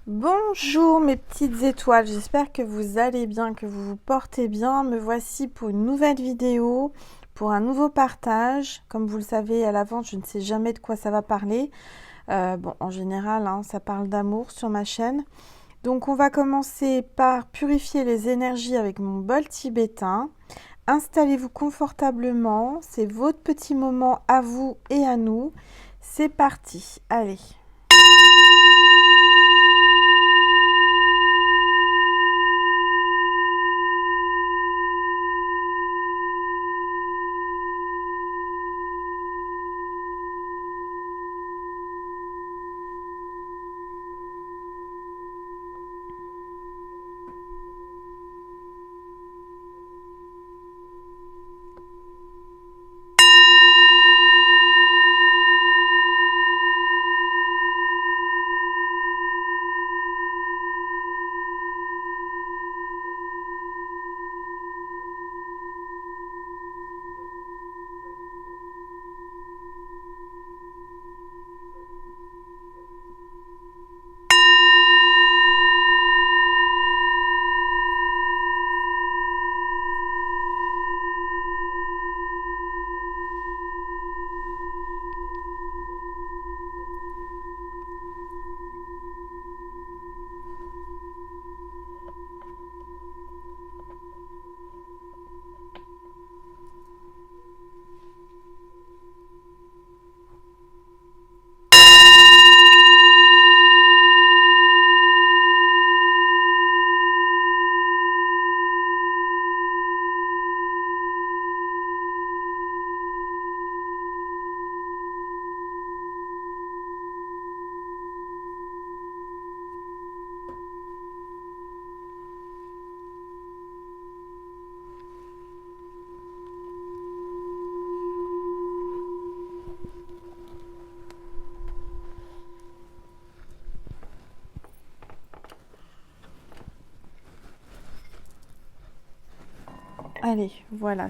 Bonjour mes petites étoiles, j'espère que vous allez bien, que vous vous portez bien. Me voici pour une nouvelle vidéo, pour un nouveau partage. Comme vous le savez à l'avance, je ne sais jamais de quoi ça va parler. Bon, en général, ça parle d'amour sur ma chaîne. Donc on va commencer par purifier les énergies avec mon bol tibétain. Installez-vous confortablement, c'est votre petit moment à vous et à nous. C'est parti, allez. Allez, voilà,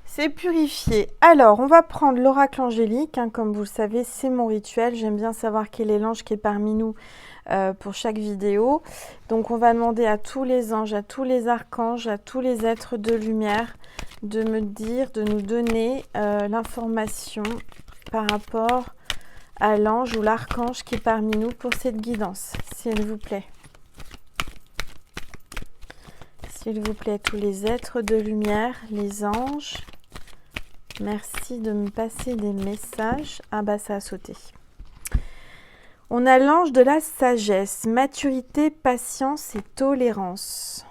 c'est purifié. Alors, on va prendre l'oracle angélique. Comme vous le savez, c'est mon rituel. J'aime bien savoir quel est l'ange qui est parmi nous pour chaque vidéo. Donc, on va demander à tous les anges, à tous les archanges, à tous les êtres de lumière de me dire, de nous donner l'information par rapport à l'ange ou l'archange qui est parmi nous pour cette guidance, s'il vous plaît. S'il vous plaît, tous les êtres de lumière, les anges, merci de me passer des messages. Ah bah ça a sauté. On a l'ange de la sagesse, maturité, patience et tolérance.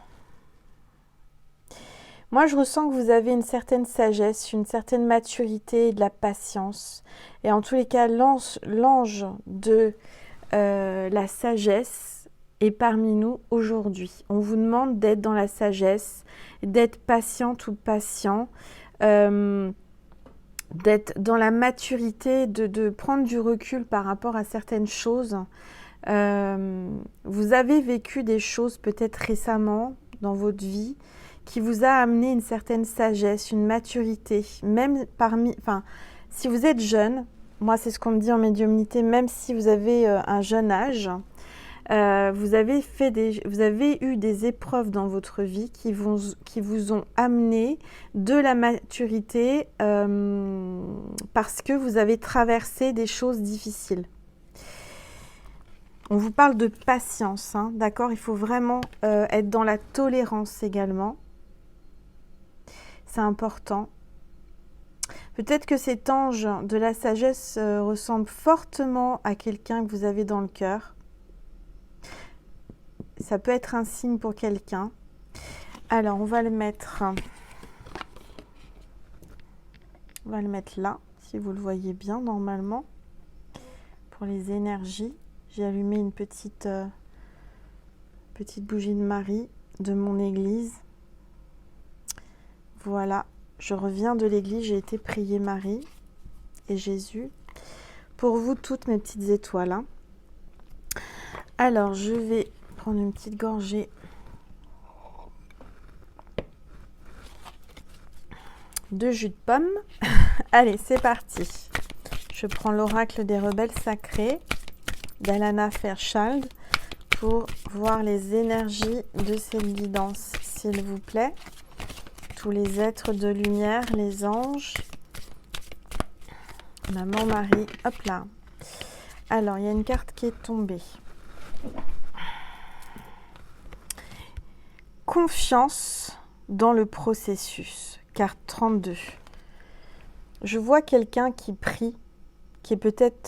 Moi, je ressens que vous avez une certaine sagesse, une certaine maturité et de la patience. Et en tous les cas, l'ange de la sagesse est parmi nous aujourd'hui. On vous demande d'être dans la sagesse, d'être patiente ou patient, d'être dans la maturité, de prendre du recul par rapport à certaines choses. Vous avez vécu des choses peut-être récemment dans votre vie qui vous a amené une certaine sagesse, une maturité, même si vous êtes jeune, moi c'est ce qu'on me dit en médiumnité, même si vous avez un jeune âge, vous avez eu des épreuves dans votre vie qui vous ont amené de la maturité parce que vous avez traversé des choses difficiles. On vous parle de patience, d'accord? Il faut vraiment être dans la tolérance également. C'est important. Peut-être que cet ange de la sagesse ressemble fortement à quelqu'un que vous avez dans le cœur. Ça peut être un signe pour quelqu'un. Alors, on va le mettre là, si vous le voyez bien, normalement. Pour les énergies, j'ai allumé une petite bougie de Marie de mon église. Voilà, je reviens de l'église, j'ai été prier Marie et Jésus. Pour vous, toutes mes petites étoiles. Alors, je vais prendre une petite gorgée de jus de pomme. Allez, c'est parti. Je prends l'oracle des rebelles sacrés d'Alana Fairchild pour voir les énergies de cette guidance, s'il vous plaît. Tous les êtres de lumière, les anges. Maman Marie, hop là. Alors, il y a une carte qui est tombée. Confiance dans le processus. Carte 32. Je vois quelqu'un qui prie, qui est peut-être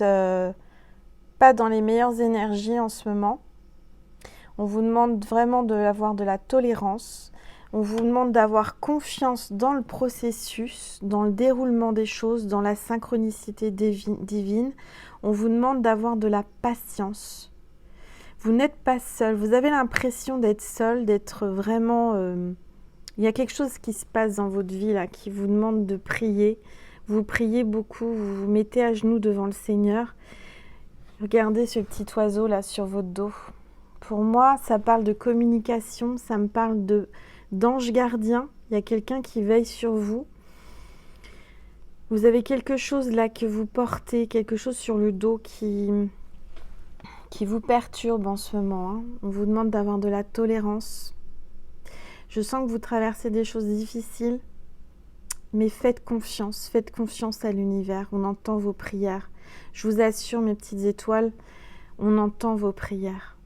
pas dans les meilleures énergies en ce moment. On vous demande vraiment d'avoir de la tolérance. On vous demande d'avoir confiance dans le processus, dans le déroulement des choses, dans la synchronicité divine. On vous demande d'avoir de la patience. Vous n'êtes pas seul. Vous avez l'impression d'être seul, d'être vraiment... il y a quelque chose qui se passe dans votre vie là, qui vous demande de prier. Vous priez beaucoup, vous vous mettez à genoux devant le Seigneur. Regardez ce petit oiseau là sur votre dos. Pour moi, ça parle de communication, ça me parle d'ange gardien. Il y a quelqu'un qui veille sur vous. Vous avez quelque chose là que vous portez, quelque chose sur le dos qui vous perturbe en ce moment. Hein. On vous demande d'avoir de la tolérance. Je sens que vous traversez des choses difficiles, mais faites confiance à l'univers. On entend vos prières. Je vous assure, mes petites étoiles, on entend vos prières.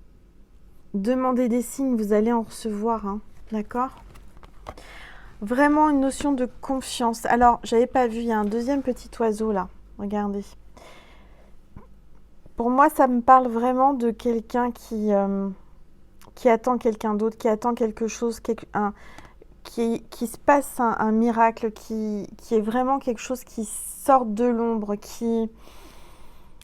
Demandez des signes, vous allez en recevoir, hein, d'accord ? Vraiment une notion de confiance. Alors, j'avais pas vu, il y a un deuxième petit oiseau là. Regardez. Pour moi, ça me parle vraiment de quelqu'un qui attend quelqu'un d'autre, qui attend quelque chose, qui se passe un miracle, qui est vraiment quelque chose qui sort de l'ombre,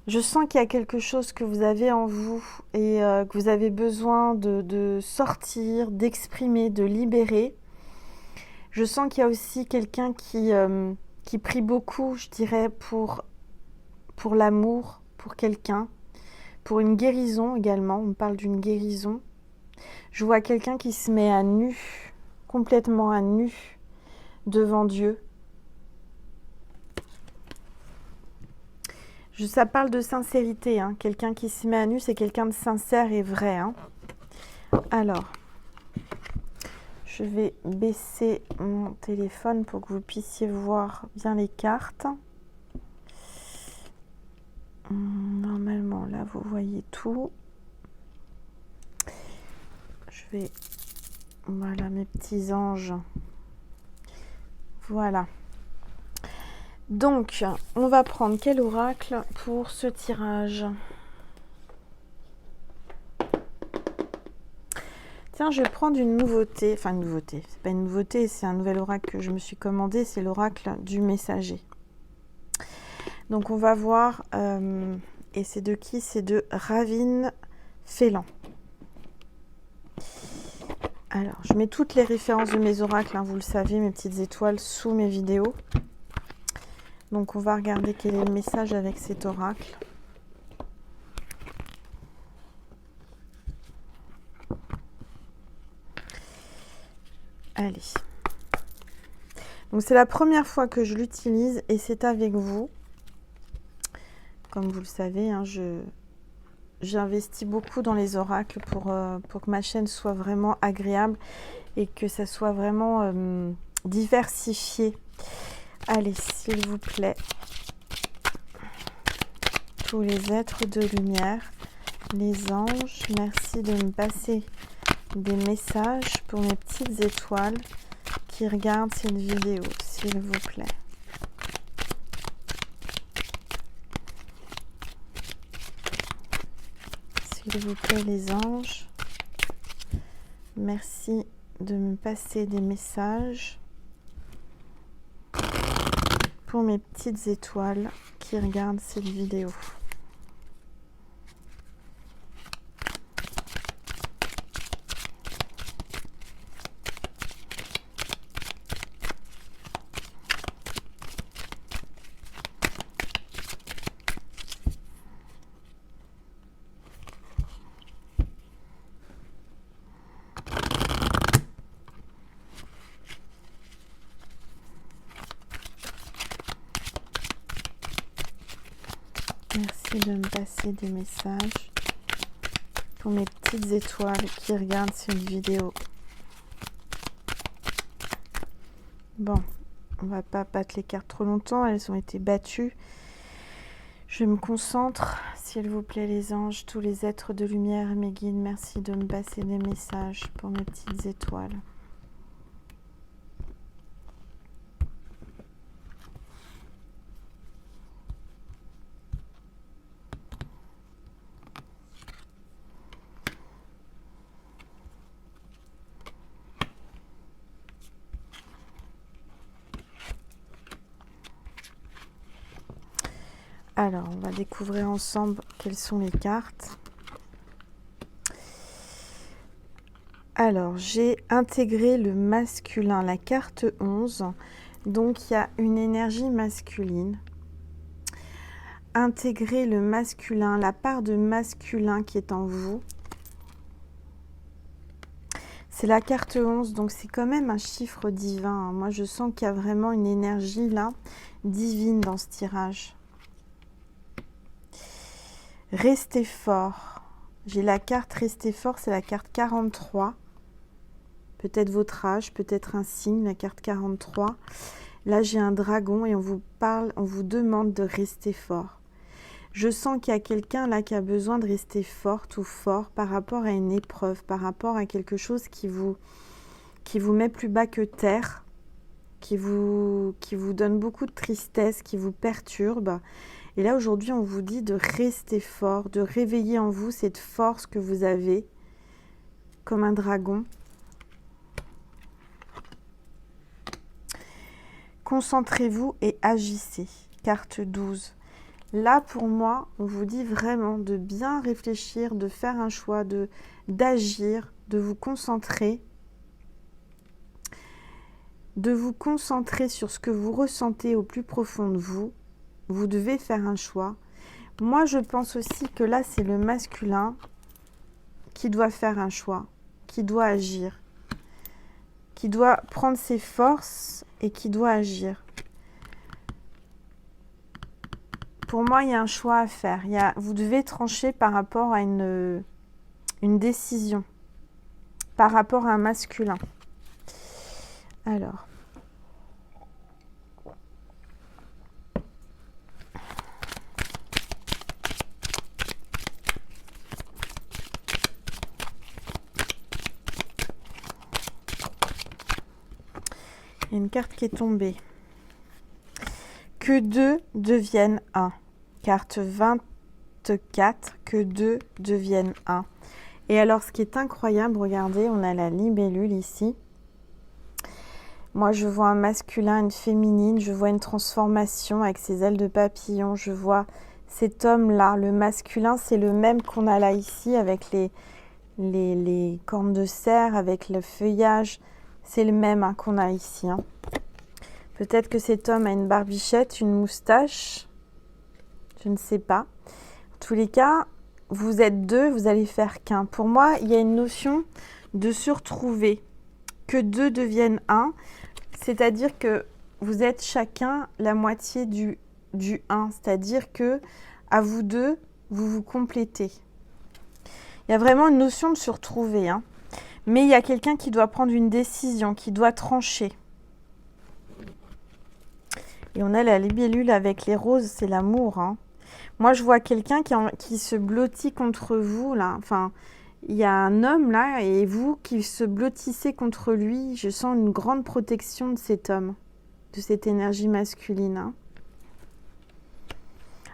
Je sens qu'il y a quelque chose que vous avez en vous et que vous avez besoin de sortir, d'exprimer, de libérer. Je sens qu'il y a aussi quelqu'un qui prie beaucoup, je dirais, pour l'amour, pour quelqu'un, pour une guérison également. On parle d'une guérison. Je vois quelqu'un qui se met à nu, complètement à nu, devant Dieu. Ça parle de sincérité. Hein. Quelqu'un qui se met à nu, c'est quelqu'un de sincère et vrai. Hein. Alors, je vais baisser mon téléphone pour que vous puissiez voir bien les cartes. Normalement, là, vous voyez tout. Je vais... Voilà, mes petits anges. Voilà. Donc, on va prendre quel oracle pour ce tirage? Tiens, je vais prendre une nouveauté. Enfin, une nouveauté. C'est pas une nouveauté, c'est un nouvel oracle que je me suis commandé. C'est l'oracle du messager. Donc, on va voir. Et c'est de qui? C'est de Ravine Félan. Alors, je mets toutes les références de mes oracles, hein, vous le savez, mes petites étoiles, sous mes vidéos. Donc, on va regarder quel est le message avec cet oracle. Allez. Donc, c'est la première fois que je l'utilise et c'est avec vous. Comme vous le savez, hein, j'investis beaucoup dans les oracles pour que ma chaîne soit vraiment agréable et que ça soit vraiment diversifié. Allez, s'il vous plaît, tous les êtres de lumière, les anges, merci de me passer des messages pour mes petites étoiles qui regardent cette vidéo, s'il vous plaît. S'il vous plaît, les anges, merci de me passer des messages pour mes petites étoiles qui regardent cette vidéo. Merci de me passer des messages Pour mes petites étoiles qui regardent cette vidéo. Bon, on va pas battre les cartes trop longtemps, elles ont été battues. Je me concentre, s'il vous plaît les anges, tous les êtres de lumière, mes guides, merci de me passer des messages pour mes petites étoiles. Alors, on va découvrir ensemble quelles sont les cartes. Alors, j'ai intégré le masculin, la carte 11. Donc, il y a une énergie masculine. Intégrer le masculin, la part de masculin qui est en vous. C'est la carte 11, donc c'est quand même un chiffre divin. Moi, je sens qu'il y a vraiment une énergie là, divine dans ce tirage. Restez fort. J'ai la carte Restez fort, c'est la carte 43. Peut-être votre âge, peut-être un signe, la carte 43. Là, j'ai un dragon et on vous parle, on vous demande de rester fort. Je sens qu'il y a quelqu'un là qui a besoin de rester forte ou fort par rapport à une épreuve, par rapport à quelque chose qui vous met plus bas que terre, qui vous donne beaucoup de tristesse, qui vous perturbe. Et là, aujourd'hui, on vous dit de rester fort, de réveiller en vous cette force que vous avez, comme un dragon. Concentrez-vous et agissez. Carte 12. Là, pour moi, on vous dit vraiment de bien réfléchir, de faire un choix, d'agir, de vous concentrer. De vous concentrer sur ce que vous ressentez au plus profond de vous. Vous devez faire un choix. Moi, je pense aussi que là, c'est le masculin qui doit faire un choix, qui doit agir, qui doit prendre ses forces et qui doit agir. Pour moi, il y a un choix à faire. Vous devez trancher par rapport à une décision, par rapport à un masculin. Alors. Il y a une carte qui est tombée. Que 2 deviennent 1. Carte 24, que 2 deviennent 1. Et alors, ce qui est incroyable, regardez, on a la libellule ici. Moi, je vois un masculin, une féminine, je vois une transformation avec ses ailes de papillon. Je vois cet homme-là, le masculin, c'est le même qu'on a là ici, avec les cornes de cerf, avec le feuillage. C'est le même hein, qu'on a ici. Hein. Peut-être que cet homme a une barbichette, une moustache. Je ne sais pas. En tous les cas, vous êtes deux, vous allez faire qu'un. Pour moi, il y a une notion de se retrouver. Que deux deviennent un. C'est-à-dire que vous êtes chacun la moitié du 1. C'est-à-dire que à vous deux, vous vous complétez. Il y a vraiment une notion de se retrouver. Hein. Mais il y a quelqu'un qui doit prendre une décision, qui doit trancher. Et on a la libellule avec les roses, c'est l'amour. Hein. Moi, je vois quelqu'un qui se blottit contre vous, là. Enfin, il y a un homme, là, et vous qui se blottissez contre lui. Je sens une grande protection de cet homme, de cette énergie masculine. Hein.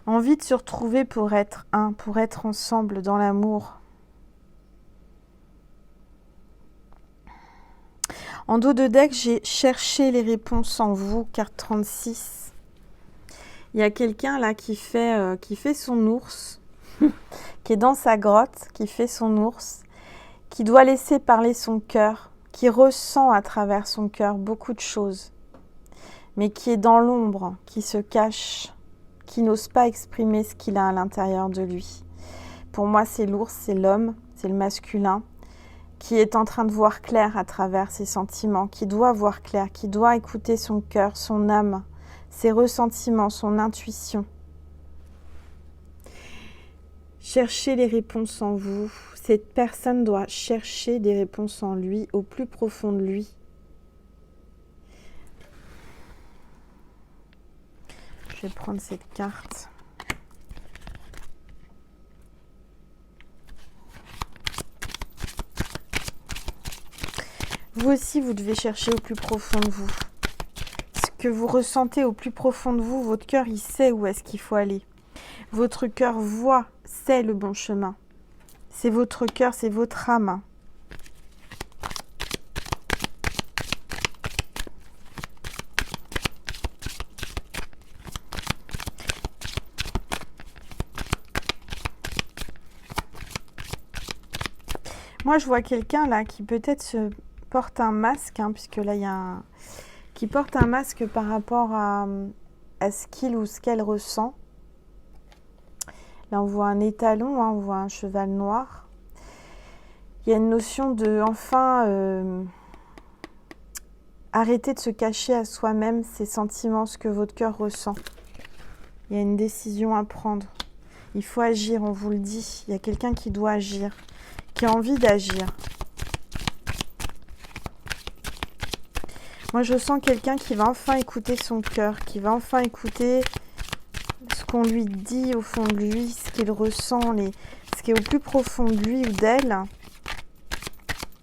Envie de se retrouver pour être un, pour être ensemble dans l'amour. En dos de deck, j'ai cherché les réponses en vous, carte 36. Il y a quelqu'un là qui fait son ours, qui est dans sa grotte, qui fait son ours, qui doit laisser parler son cœur, qui ressent à travers son cœur beaucoup de choses, mais qui est dans l'ombre, qui se cache, qui n'ose pas exprimer ce qu'il a à l'intérieur de lui. Pour moi, c'est l'ours, c'est l'homme, c'est le masculin, qui est en train de voir clair à travers ses sentiments, qui doit voir clair, qui doit écouter son cœur, son âme, ses ressentiments, son intuition. Cherchez les réponses en vous. Cette personne doit chercher des réponses en lui, au plus profond de lui. Je vais prendre cette carte. Vous aussi, vous devez chercher au plus profond de vous. Ce que vous ressentez au plus profond de vous, votre cœur, il sait où est-ce qu'il faut aller. Votre cœur voit, sait le bon chemin. C'est votre cœur, c'est votre âme. Moi, je vois quelqu'un là qui peut-être se porte un masque, hein, puisque là, il y a un... qui porte un masque par rapport à ce qu'il ou ce qu'elle ressent. Là, on voit un étalon, hein, on voit un cheval noir. Il y a une notion de, enfin, arrêter de se cacher à soi-même ses sentiments, ce que votre cœur ressent. Il y a une décision à prendre. Il faut agir, on vous le dit. Il y a quelqu'un qui doit agir, qui a envie d'agir. Moi, je sens quelqu'un qui va enfin écouter son cœur, qui va enfin écouter ce qu'on lui dit au fond de lui, ce qu'il ressent, ce qui est au plus profond de lui ou d'elle,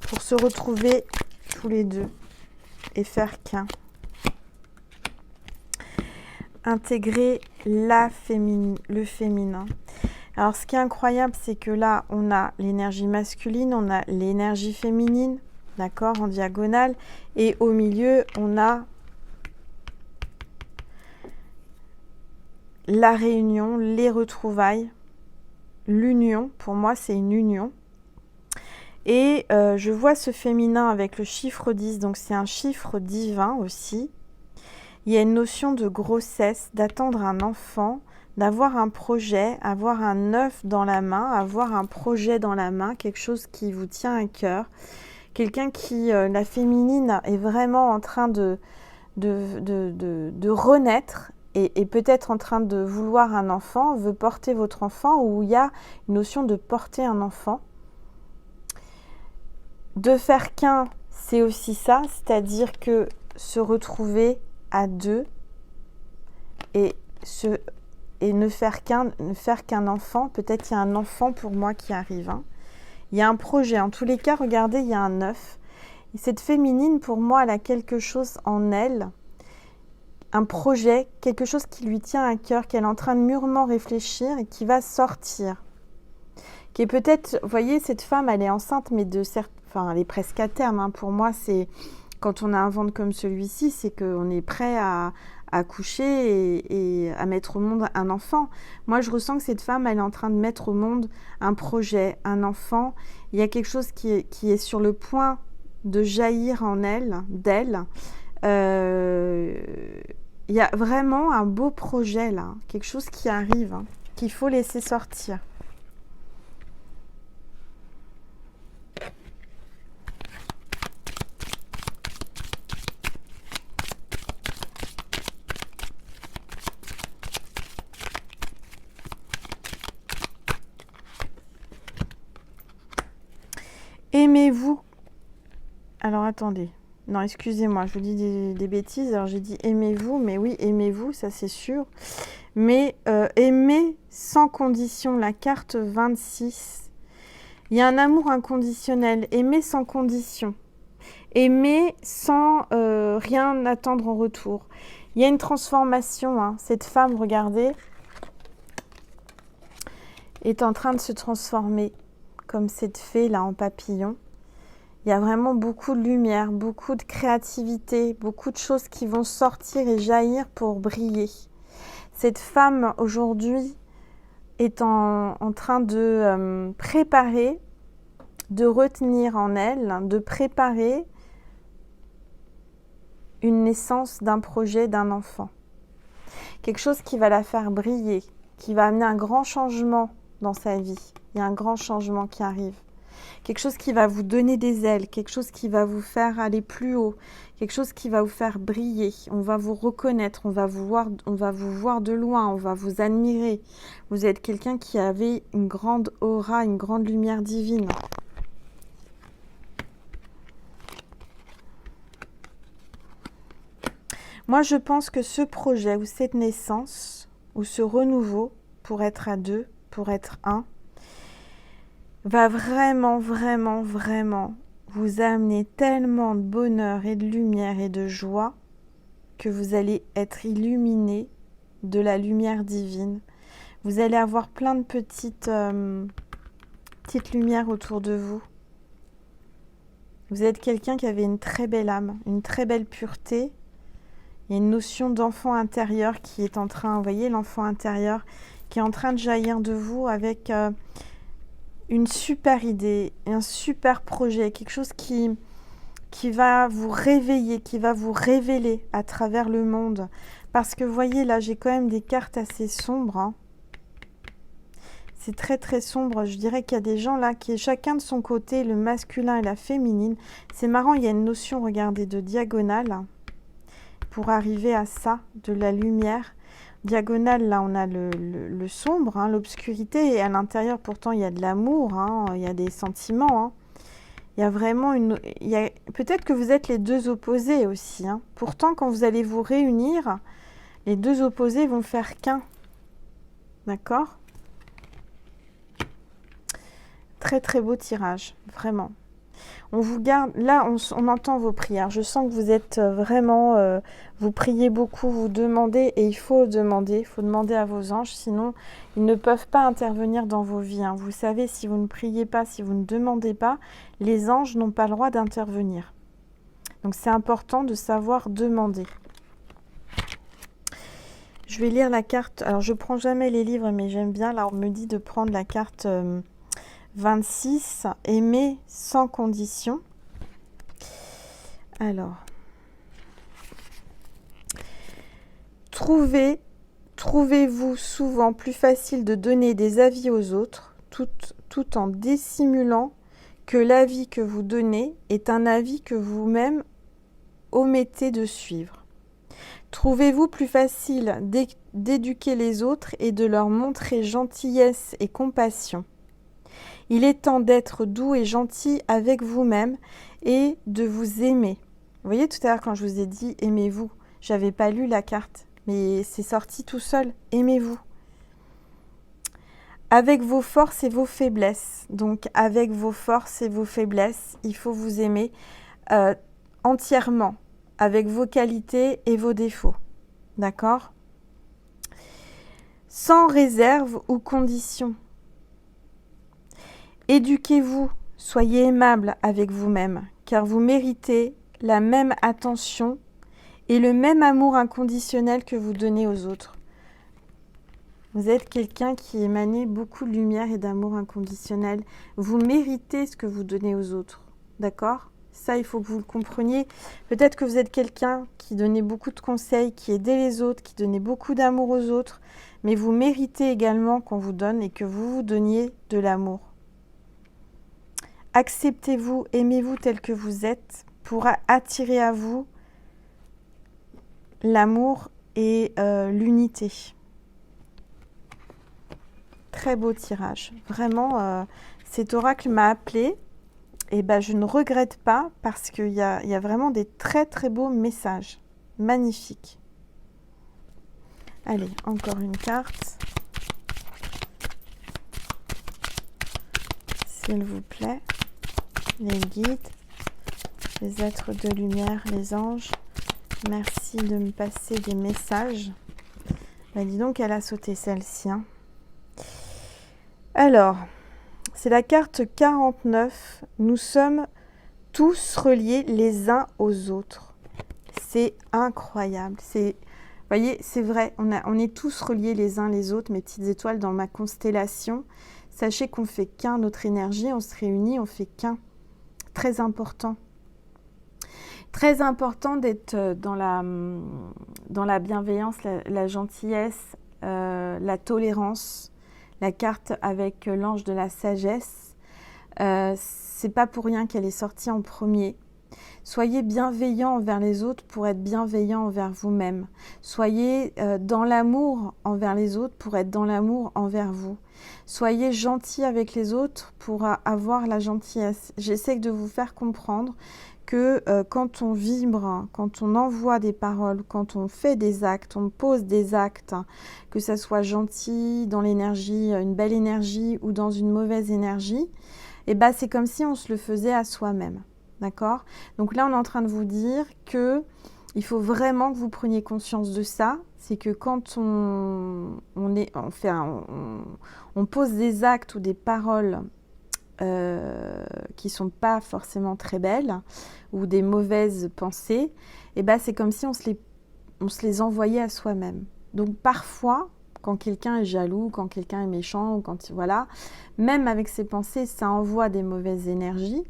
pour se retrouver tous les deux et faire qu'un. Intégrer le féminin. Alors, ce qui est incroyable, c'est que là, on a l'énergie masculine, on a l'énergie féminine, d'accord, en diagonale, et au milieu, on a la réunion, les retrouvailles, l'union. Pour moi, c'est une union. Et je vois ce féminin avec le chiffre 10, donc c'est un chiffre divin aussi. Il y a une notion de grossesse, d'attendre un enfant, d'avoir un projet, avoir un œuf dans la main, avoir un projet dans la main, quelque chose qui vous tient à cœur. Quelqu'un qui, la féminine, est vraiment en train de renaître et peut-être en train de vouloir un enfant, veut porter votre enfant, ou il y a une notion de porter un enfant. De faire qu'un, c'est aussi ça, c'est-à-dire que se retrouver à deux et ne faire qu'un enfant. Peut-être qu'il y a un enfant pour moi qui arrive. Hein. Il y a un projet. En tous les cas, regardez, il y a un œuf. Et cette féminine, pour moi, elle a quelque chose en elle, un projet, quelque chose qui lui tient à cœur, qu'elle est en train de mûrement réfléchir et qui va sortir. Qui est peut-être, vous voyez, cette femme, elle est enceinte, mais enfin, elle est presque à terme. Hein. Pour moi, c'est quand on a un ventre comme celui-ci, c'est qu'on est prêt à accoucher et à mettre au monde un enfant. Moi, je ressens que cette femme, elle est en train de mettre au monde un projet, un enfant. Il y a quelque chose qui est sur le point de jaillir en elle, d'elle. Il y a vraiment un beau projet là, quelque chose qui arrive, hein, qu'il faut laisser sortir. Aimez-vous. Alors attendez. Non, excusez-moi, je vous dis des bêtises. Alors j'ai dit aimez-vous, mais oui, aimez-vous, ça c'est sûr. Mais aimer sans condition, la carte 26. Il y a un amour inconditionnel. Aimer sans condition. Aimer sans rien attendre en retour. Il y a une transformation. Hein. Cette femme, regardez, est en train de se transformer. Comme cette fée là en papillon. Il y a vraiment beaucoup de lumière, beaucoup de créativité, beaucoup de choses qui vont sortir et jaillir pour briller. Cette femme aujourd'hui est en train de préparer, de retenir en elle, de préparer une naissance d'un projet, d'un enfant. Quelque chose qui va la faire briller, qui va amener un grand changement dans sa vie. Il y a un grand changement qui arrive. quelque chose qui va vous donner des ailes, quelque chose qui va vous faire aller plus haut, quelque chose qui va vous faire briller. On va vous reconnaître, on va vous voir de loin, on va vous admirer. Vous êtes quelqu'un qui avait une grande aura, une grande lumière divine. Moi, je pense que ce projet ou cette naissance ou ce renouveau, pour être à deux, pour être un, va vraiment, vraiment, vraiment vous amener tellement de bonheur et de lumière et de joie que vous allez être illuminé de la lumière divine. Vous allez avoir plein de petites lumières autour de vous. Vous êtes quelqu'un qui avait une très belle âme, une très belle pureté. Il y a une notion d'enfant intérieur qui est en train, vous voyez, l'enfant intérieur qui est en train de jaillir de vous avec une super idée, un super projet, quelque chose qui va vous réveiller, qui va vous révéler à travers le monde. Parce que vous voyez, là, j'ai quand même des cartes assez sombres. Hein. C'est très très sombre. Je dirais qu'il y a des gens là qui est chacun de son côté, le masculin et la féminine. C'est marrant, il y a une notion, regardez, de diagonale. Pour arriver à ça, de la lumière. Diagonale, là, on a le sombre, hein, l'obscurité, et à l'intérieur, pourtant, il y a de l'amour, hein, il y a des sentiments. Hein. Il y a vraiment une... Peut-être que vous êtes les deux opposés aussi. Hein. Pourtant, quand vous allez vous réunir, les deux opposés vont faire qu'un. D'accord? Très, très beau tirage, vraiment. On vous garde, là on entend vos prières, je sens que vous êtes vraiment, vous priez beaucoup, vous demandez, et il faut demander à vos anges, sinon ils ne peuvent pas intervenir dans vos vies. Hein. Vous savez, si vous ne priez pas, si vous ne demandez pas, les anges n'ont pas le droit d'intervenir. Donc c'est important de savoir demander. Je vais lire la carte, alors je prends jamais les livres, mais j'aime bien, là on me dit de prendre la carte... 26, aimer sans condition. Alors, trouvez-vous souvent plus facile de donner des avis aux autres, tout en dissimulant que l'avis que vous donnez est un avis que vous-même omettez de suivre. Trouvez-vous plus facile d'éduquer les autres et de leur montrer gentillesse et compassion. Il est temps d'être doux et gentil avec vous-même et de vous aimer. Vous voyez tout à l'heure quand je vous ai dit « aimez-vous », j'avais pas lu la carte, mais c'est sorti tout seul. Aimez-vous. Avec vos forces et vos faiblesses. Donc avec vos forces et vos faiblesses, il faut vous aimer entièrement, avec vos qualités et vos défauts. D'accord? Sans réserve ou condition. Éduquez-vous, soyez aimable avec vous-même, car vous méritez la même attention et le même amour inconditionnel que vous donnez aux autres. Vous êtes quelqu'un qui émanait beaucoup de lumière et d'amour inconditionnel. Vous méritez ce que vous donnez aux autres, d'accord? Ça, il faut que vous le compreniez. Peut-être que vous êtes quelqu'un qui donnait beaucoup de conseils, qui aidait les autres, qui donnait beaucoup d'amour aux autres, mais vous méritez également qu'on vous donne et que vous vous donniez de l'amour. Acceptez-vous, aimez-vous tel que vous êtes pour attirer à vous l'amour et l'unité. Très beau tirage. Vraiment, cet oracle m'a appelé et ben, je ne regrette pas parce qu'il y a vraiment des très très beaux messages. Magnifiques. Allez, encore une carte. S'il vous plaît. Les guides, les êtres de lumière, les anges, merci de me passer des messages. Ben dis donc, elle a sauté celle-ci. Hein. Alors, c'est la carte 49. Nous sommes tous reliés les uns aux autres. C'est incroyable. Vous voyez, c'est vrai, on est tous reliés les uns les autres, mes petites étoiles dans ma constellation. Sachez qu'on fait qu'un, notre énergie, on se réunit, on fait qu'un. Très important. Très important d'être dans la bienveillance, la gentillesse, la tolérance. La carte avec l'ange de la sagesse. C'est pas pour rien qu'elle est sortie en premier. Soyez bienveillant envers les autres pour être bienveillant envers vous-même. Soyez dans l'amour envers les autres pour être dans l'amour envers vous. Soyez gentil avec les autres pour avoir la gentillesse. J'essaie de vous faire comprendre que quand on vibre, quand on envoie des paroles, quand on fait des actes, on pose des actes, que ça soit gentil, dans l'énergie, une belle énergie ou dans une mauvaise énergie, et ben c'est comme si on se le faisait à soi-même. D'accord? Donc là, on est en train de vous dire que il faut vraiment que vous preniez conscience de ça. C'est que quand on pose des actes ou des paroles qui sont pas forcément très belles ou des mauvaises pensées, et ben c'est comme si on se les envoyait à soi-même. Donc parfois, quand quelqu'un est jaloux, quand quelqu'un est méchant, ou quand voilà, même avec ses pensées, ça envoie des mauvaises énergies.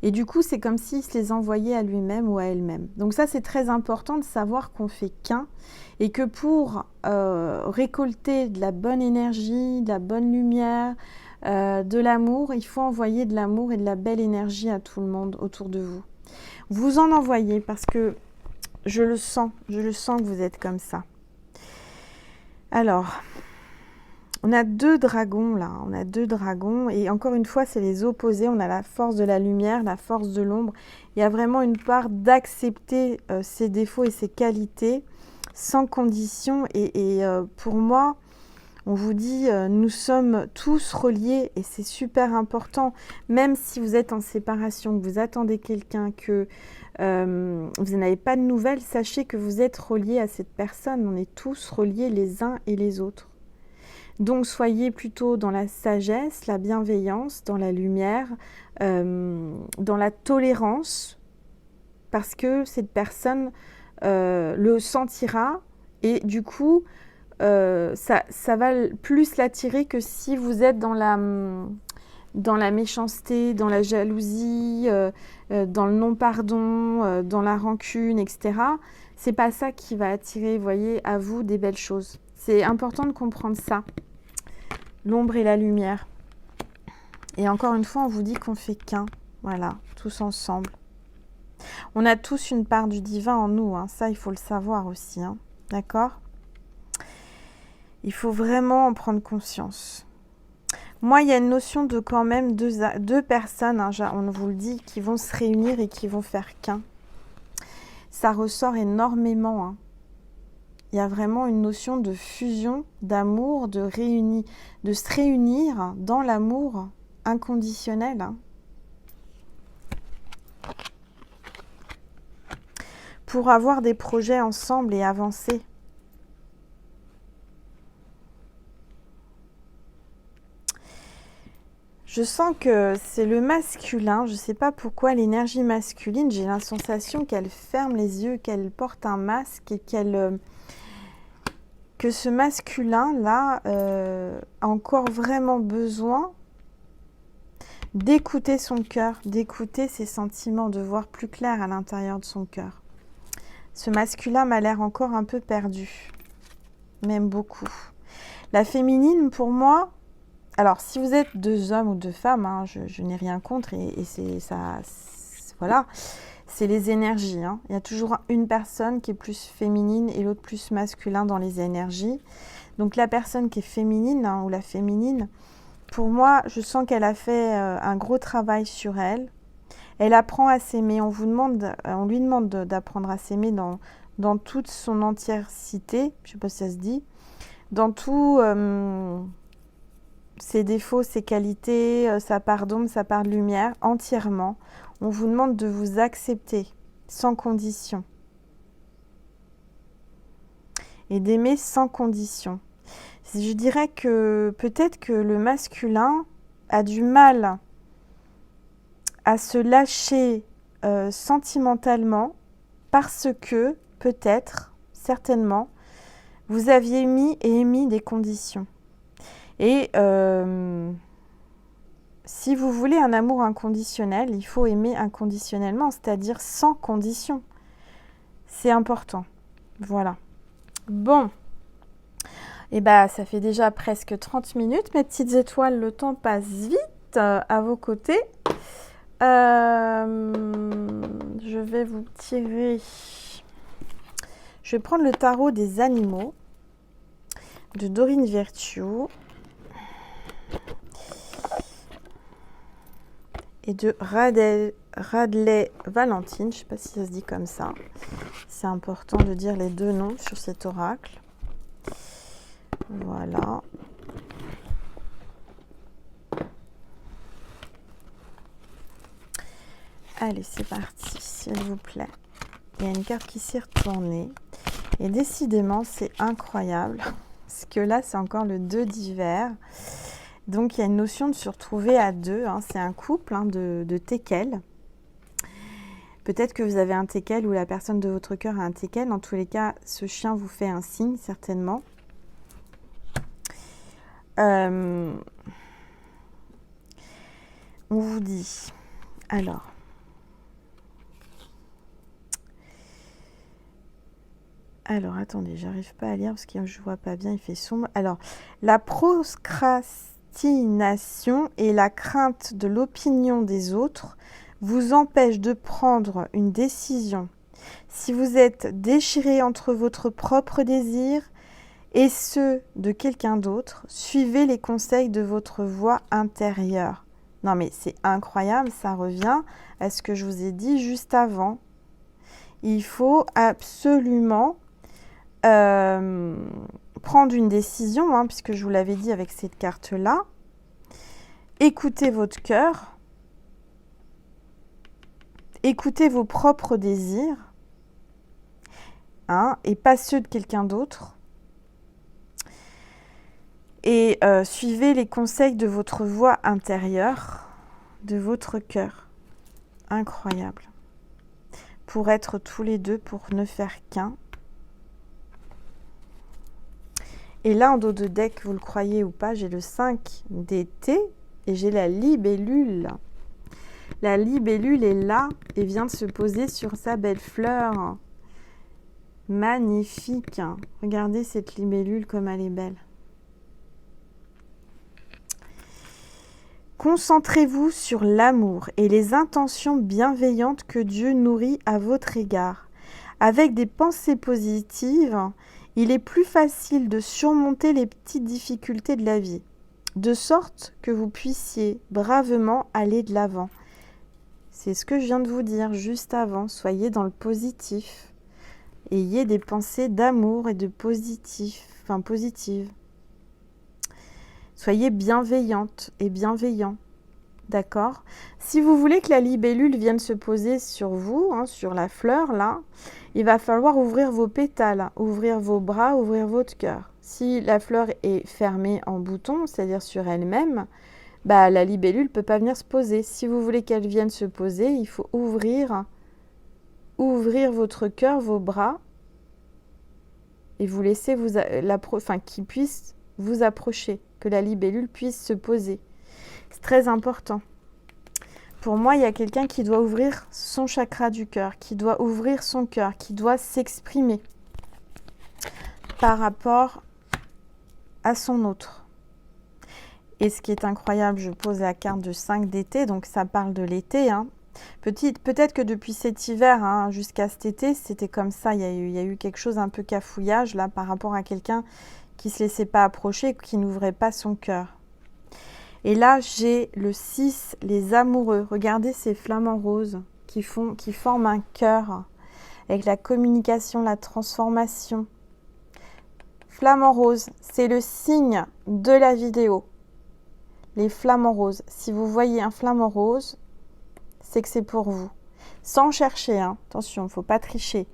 Et du coup, c'est comme s'il se les envoyait à lui-même ou à elle-même. Donc ça, c'est très important de savoir qu'on fait qu'un et que pour récolter de la bonne énergie, de la bonne lumière, de l'amour, il faut envoyer de l'amour et de la belle énergie à tout le monde autour de vous. Vous en envoyez parce que je le sens que vous êtes comme ça. Alors, on a 2 dragons là, on a 2 dragons et encore une fois c'est les opposés, on a la force de la lumière, la force de l'ombre. Il y a vraiment une part d'accepter ses défauts et ses qualités sans condition et pour moi, on vous dit nous sommes tous reliés et c'est super important, même si vous êtes en séparation, que vous attendez quelqu'un, que vous n'avez pas de nouvelles, sachez que vous êtes reliés à cette personne, on est tous reliés les uns et les autres. Donc soyez plutôt dans la sagesse, la bienveillance, dans la lumière, dans la tolérance, parce que cette personne le sentira et du coup, ça va plus l'attirer que si vous êtes dans la méchanceté, dans la jalousie, dans le non-pardon, dans la rancune, etc. C'est pas ça qui va attirer, vous voyez, à vous des belles choses. C'est important de comprendre ça. L'ombre et la lumière. Et encore une fois, on vous dit qu'on fait qu'un. Voilà, tous ensemble. On a tous une part du divin en nous. Hein. Ça, il faut le savoir aussi. Hein. D'accord ? Il faut vraiment en prendre conscience. Moi, il y a une notion de quand même deux personnes, hein, on vous le dit, qui vont se réunir et qui vont faire qu'un. Ça ressort énormément. Hein. Il y a vraiment une notion de fusion, d'amour, de se réunir dans l'amour inconditionnel. Hein. Pour avoir des projets ensemble et avancer. Je sens que c'est le masculin, je ne sais pas pourquoi l'énergie masculine, j'ai la sensation qu'elle ferme les yeux, qu'elle porte un masque et que ce masculin-là a encore vraiment besoin d'écouter son cœur, d'écouter ses sentiments, de voir plus clair à l'intérieur de son cœur. Ce masculin m'a l'air encore un peu perdu, même beaucoup. La féminine, pour moi, alors si vous êtes 2 hommes ou 2 femmes, hein, je n'ai rien contre et c'est ça, voilà, c'est les énergies. Hein. Il y a toujours une personne qui est plus féminine et l'autre plus masculin dans les énergies. Donc la personne qui est féminine hein, ou la féminine, pour moi, je sens qu'elle a fait un gros travail sur elle. Elle apprend à s'aimer. On lui demande d'apprendre à s'aimer dans toute son entièreté. Je ne sais pas si ça se dit. Dans tout ses défauts, ses qualités, sa part d'ombre, sa part de lumière, entièrement. On vous demande de vous accepter sans condition. Et d'aimer sans condition. Je dirais que peut-être que le masculin a du mal à se lâcher sentimentalement parce que, peut-être, certainement, vous aviez mis et émis des conditions. Et si vous voulez un amour inconditionnel, il faut aimer inconditionnellement, c'est-à-dire sans condition. C'est important. Voilà. Bon. Et bah, ça fait déjà presque 30 minutes, mes petites étoiles, le temps passe vite. à vos côtés. Je vais vous tirer... Je vais prendre le tarot des animaux de Dorine Virtue et de Radley Valentine. Je ne sais pas si ça se dit comme ça. C'est important de dire les deux noms sur cet oracle. Voilà. Allez, c'est parti, s'il vous plaît. Il y a une carte qui s'est retournée. Et décidément, c'est incroyable. Parce que là, c'est encore le 2 d'hiver. Donc, il y a une notion de se retrouver à deux. Hein. C'est un couple de teckels. Peut-être que vous avez un teckel ou la personne de votre cœur a un teckel. En tous les cas, ce chien vous fait un signe, certainement. On vous dit... Alors... attendez, j'arrive pas à lire parce que je vois pas bien, il fait sombre. Alors, la procrastination et la crainte de l'opinion des autres vous empêchent de prendre une décision. Si vous êtes déchiré entre votre propre désir et ceux de quelqu'un d'autre, suivez les conseils de votre voix intérieure. Non mais c'est incroyable, ça revient à ce que je vous ai dit juste avant. Il faut absolument... prendre une décision, hein, puisque je vous l'avais dit avec cette carte-là. Écoutez votre cœur. Écoutez vos propres désirs. Hein, et pas ceux de quelqu'un d'autre. Et suivez les conseils de votre voix intérieure, de votre cœur. Incroyable. Pour être tous les deux, pour ne faire qu'un. Et là, en dos de deck, vous le croyez ou pas, j'ai le 5 d'été et j'ai la libellule. La libellule est là et vient de se poser sur sa belle fleur. Magnifique. Regardez cette libellule comme elle est belle. Concentrez-vous sur l'amour et les intentions bienveillantes que Dieu nourrit à votre égard. Avec des pensées positives, il est plus facile de surmonter les petites difficultés de la vie, de sorte que vous puissiez bravement aller de l'avant. C'est ce que je viens de vous dire juste avant. Soyez dans le positif. Ayez des pensées d'amour et de positives. Soyez bienveillante et bienveillant. D'accord? Si vous voulez que la libellule vienne se poser sur vous, hein, sur la fleur, là, il va falloir ouvrir vos pétales, ouvrir vos bras, ouvrir votre cœur. Si la fleur est fermée en bouton, c'est-à-dire sur elle-même, bah, la libellule ne peut pas venir se poser. Si vous voulez qu'elle vienne se poser, il faut ouvrir votre cœur, vos bras, et vous laisser qu'il puisse vous approcher, que la libellule puisse se poser. C'est très important. Pour moi, il y a quelqu'un qui doit ouvrir son chakra du cœur, qui doit ouvrir son cœur, qui doit s'exprimer par rapport à son autre. Et ce qui est incroyable, je pose la carte de 5 d'été, donc ça parle de l'été. Hein. Peut-être que depuis cet hiver hein, jusqu'à cet été, c'était comme ça. Il y a eu quelque chose un peu cafouillage là par rapport à quelqu'un qui ne se laissait pas approcher, qui n'ouvrait pas son cœur. Et là, j'ai le 6, les amoureux. Regardez ces flamants roses qui forment un cœur avec la communication, la transformation. Flamants roses, c'est le signe de la vidéo. Les flamants roses. Si vous voyez un flamant rose, c'est que c'est pour vous. Sans chercher, hein. Attention, il ne faut pas tricher.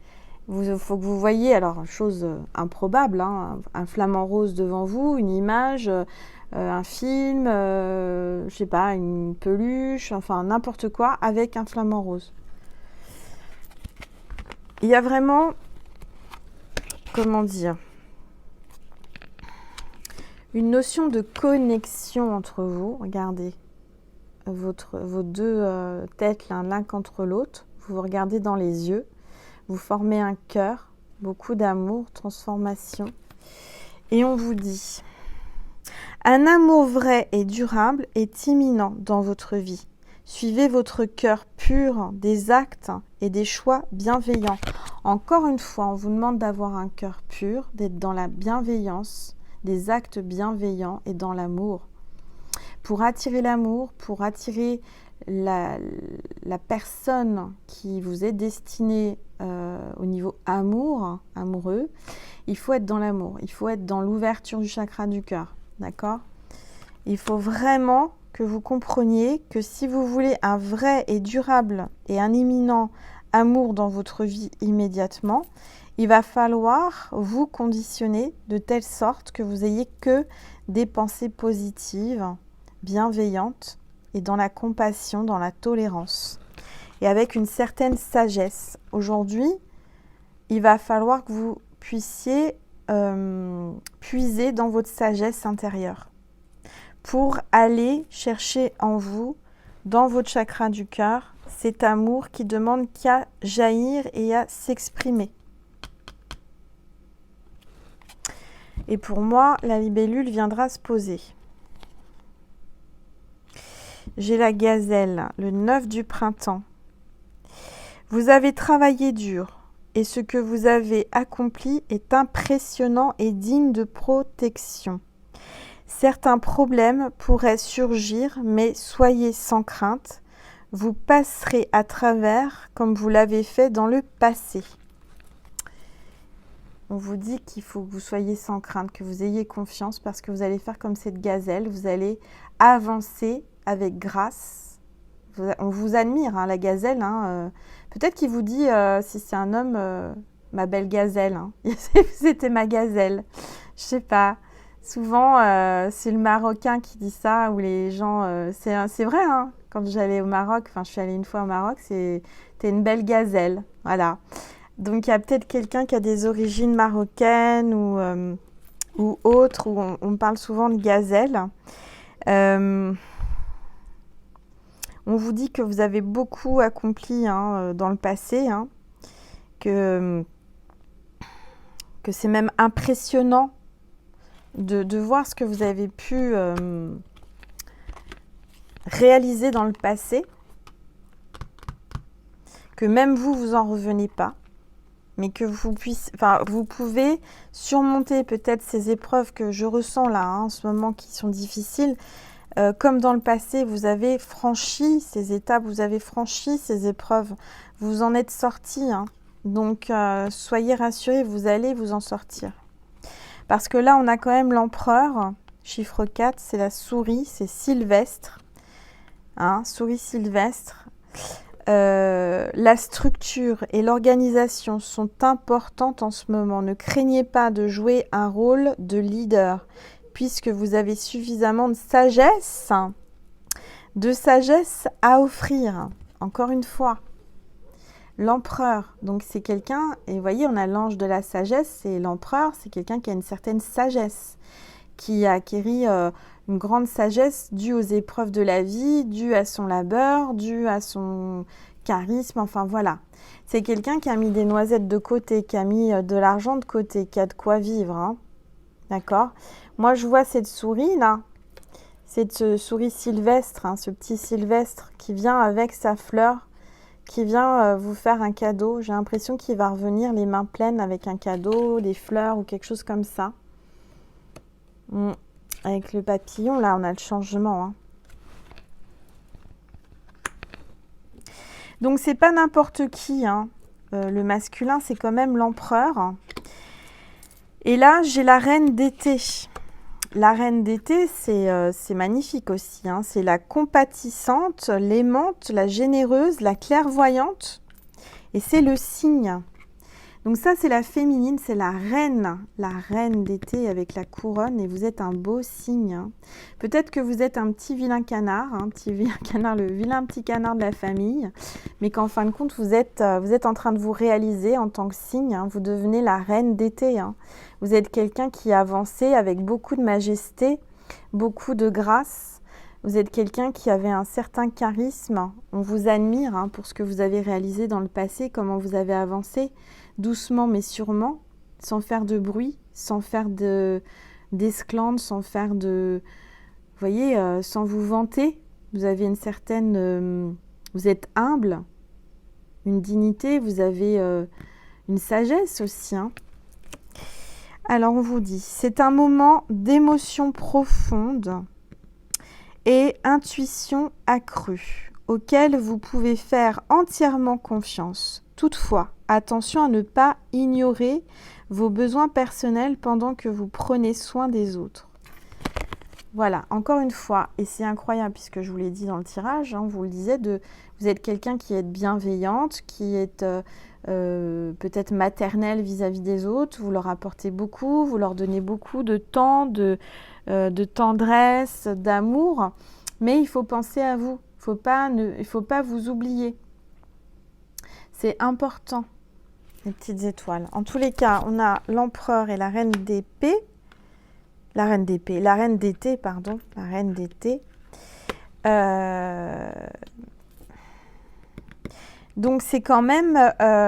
Il faut que vous voyez, alors, chose improbable, hein, un flamant rose devant vous, une image... un film, je sais pas, une peluche, enfin n'importe quoi avec un flamant rose. Il y a vraiment, comment dire, une notion de connexion entre vous. Regardez vos deux têtes l'un contre l'autre. Vous vous regardez dans les yeux. Vous formez un cœur, beaucoup d'amour, transformation. Et on vous dit... Un amour vrai et durable est imminent dans votre vie. Suivez votre cœur pur, des actes et des choix bienveillants. Encore une fois, on vous demande d'avoir un cœur pur, d'être dans la bienveillance, des actes bienveillants et dans l'amour. Pour attirer l'amour, pour attirer la personne qui vous est destinée au niveau amoureux, il faut être dans l'amour, il faut être dans l'ouverture du chakra du cœur, d'accord? Il faut vraiment que vous compreniez que si vous voulez un vrai et durable et un imminent amour dans votre vie immédiatement, il va falloir vous conditionner de telle sorte que vous ayez que des pensées positives, bienveillantes et dans la compassion, dans la tolérance et avec une certaine sagesse. Aujourd'hui, il va falloir que vous puissiez puiser dans votre sagesse intérieure pour aller chercher en vous, dans votre chakra du cœur, cet amour qui demande qu'à jaillir et à s'exprimer. Et pour moi, la libellule viendra se poser. J'ai la gazelle, le 9 du printemps. Vous avez travaillé dur et ce que vous avez accompli est impressionnant et digne de protection. Certains problèmes pourraient surgir, mais soyez sans crainte. Vous passerez à travers comme vous l'avez fait dans le passé. On vous dit qu'il faut que vous soyez sans crainte, que vous ayez confiance parce que vous allez faire comme cette gazelle. Vous allez avancer avec grâce. On vous admire, hein, la gazelle. Peut-être qu'il vous dit, si c'est un homme, ma belle gazelle. C'était ma gazelle. Je sais pas. Souvent, c'est le Marocain qui dit ça, ou les gens... c'est vrai, hein, quand j'allais au Maroc, je suis allée une fois au Maroc, t'es une belle gazelle, voilà. Donc, il y a peut-être quelqu'un qui a des origines marocaines ou autres, où on parle souvent de gazelle. On vous dit que vous avez beaucoup accompli dans le passé, que c'est même impressionnant de voir ce que vous avez pu réaliser dans le passé, que même vous en revenez pas, mais que vous pouvez surmonter peut-être ces épreuves que je ressens là, en ce moment, qui sont difficiles. Comme dans le passé, vous avez franchi ces étapes, vous avez franchi ces épreuves, vous en êtes sortis. Donc, soyez rassurés, vous allez vous en sortir. Parce que là, on a quand même l'empereur, chiffre 4, c'est la souris, c'est Sylvestre. Souris Sylvestre. La structure et l'organisation sont importantes en ce moment. Ne craignez pas de jouer un rôle de leader, puisque vous avez suffisamment de sagesse à offrir. Encore une fois. L'empereur, donc c'est quelqu'un, et vous voyez, on a l'ange de la sagesse, et l'empereur, c'est quelqu'un qui a une certaine sagesse, qui a acquéri une grande sagesse due aux épreuves de la vie, due à son labeur, due à son charisme, enfin voilà. C'est quelqu'un qui a mis des noisettes de côté, qui a mis de l'argent de côté, qui a de quoi vivre, d'accord? Moi, je vois cette souris là, cette souris sylvestre, ce petit sylvestre qui vient avec sa fleur, qui vient vous faire un cadeau. J'ai l'impression qu'il va revenir les mains pleines avec un cadeau, des fleurs ou quelque chose comme ça. Avec le papillon, là, on a le changement. Donc, c'est pas n'importe qui. Le masculin, c'est quand même l'empereur. Et là, j'ai la reine d'été. La reine d'été, c'est magnifique aussi. C'est la compatissante, l'aimante, la généreuse, la clairvoyante. Et c'est le cygne. Donc ça, c'est la féminine, c'est la reine d'été avec la couronne. Et vous êtes un beau cygne. Peut-être que vous êtes un petit vilain canard, le vilain petit canard de la famille. Mais qu'en fin de compte, vous êtes en train de vous réaliser en tant que cygne. Vous devenez la reine d'été. Vous êtes quelqu'un qui a avancé avec beaucoup de majesté, beaucoup de grâce. Vous êtes quelqu'un qui avait un certain charisme. On vous admire pour ce que vous avez réalisé dans le passé, comment vous avez avancé, doucement mais sûrement, sans faire de bruit, sans faire de d'esclandre, sans faire de... Vous voyez, sans vous vanter. Vous avez une certaine... vous êtes humble, une dignité, vous avez une sagesse aussi. Hein. Alors, on vous dit, c'est un moment d'émotion profonde et intuition accrue, auquel vous pouvez faire entièrement confiance. Toutefois, attention à ne pas ignorer vos besoins personnels pendant que vous prenez soin des autres. Voilà, encore une fois, et c'est incroyable puisque je vous l'ai dit dans le tirage, hein, vous le disiez, vous êtes quelqu'un qui est bienveillante, qui est peut-être maternelle vis-à-vis des autres, vous leur apportez beaucoup, vous leur donnez beaucoup de temps, de tendresse, d'amour, mais il faut penser à vous, il ne faut pas vous oublier. C'est important, les petites étoiles. En tous les cas, on a l'empereur et la reine d'épée. La reine d'épée, la reine d'été, pardon, la reine d'été. Donc c'est quand même